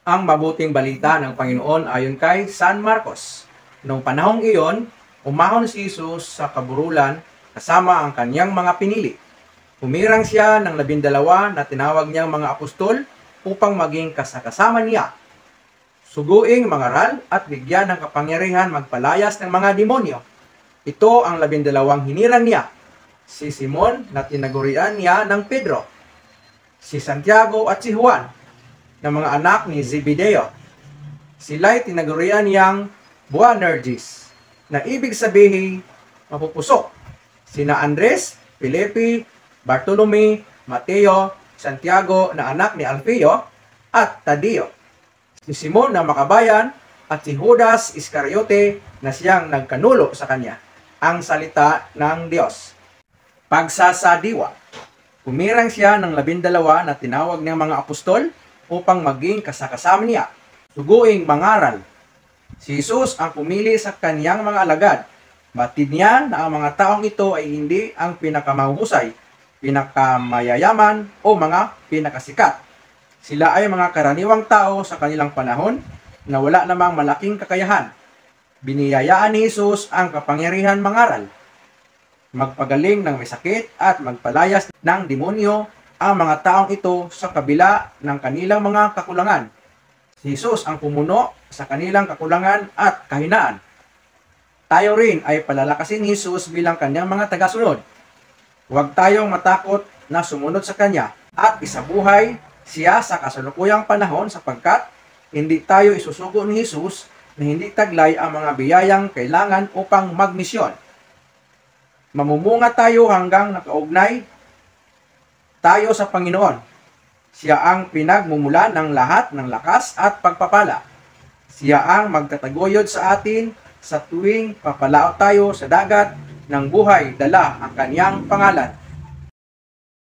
ang mabuting balita ng Panginoon ayon kay San Marcos. Noong panahong iyon, umahon si Jesus sa kaburulan kasama ang kanyang mga pinili. Humirang siya ng 12 na tinawag niyang mga apostol upang maging kasama niya. Suguing mangaral at bigyan ng kapangyarihan magpalayas ng mga demonyo. Ito ang 12 hinirang niya. Si Simon na tinagurian niya ng Pedro, si Santiago at si Juan, na mga anak ni Zebedeo. Sila'y tinagurian niyang Boanerges, na ibig sabihin mapupusok. Sina Andres, Felipe, Bartolome, Mateo, Santiago na anak ni Alfeo, at Tadeo. Si Simon na makabayan, at si Judas Iscariote na siyang nagkanulo sa kanya. Ang salita ng Diyos. Pagsasadiwa. Humirang siya ng 12 na tinawag niyang mga apostol upang maging kasama niya. Suguing mangaral. Si Jesus ang pumili sa kaniyang mga alagad. Batid niya na ang mga taong ito ay hindi ang pinakamahusay, pinakamayayaman o mga pinakasikat. Sila ay mga karaniwang tao sa kanilang panahon na wala namang malaking kakayahan. Biniyayaan ni Jesus ang kapangyarihan mangaral, magpagaling ng may sakit at magpalayas ng demonyo ang mga taong ito sa kabila ng kanilang mga kakulangan. Si Jesus ang pumuno sa kanilang kakulangan at kahinaan. Tayo rin ay palalakasin ni Jesus bilang kanyang mga tagasunod. Huwag tayong matakot na sumunod sa kanya at isabuhay siya sa kasalukuyang panahon sapagkat hindi tayo isusugo ni Jesus na hindi taglay ang mga biyayang kailangan upang magmisyon. Mamumunga tayo hanggang nakaugnay tayo sa Panginoon. Siya ang pinagmumulan ng lahat ng lakas at pagpapala. Siya ang magtataguyod sa atin sa tuwing papalaot tayo sa dagat ng buhay, dala ang kaniyang pangalan.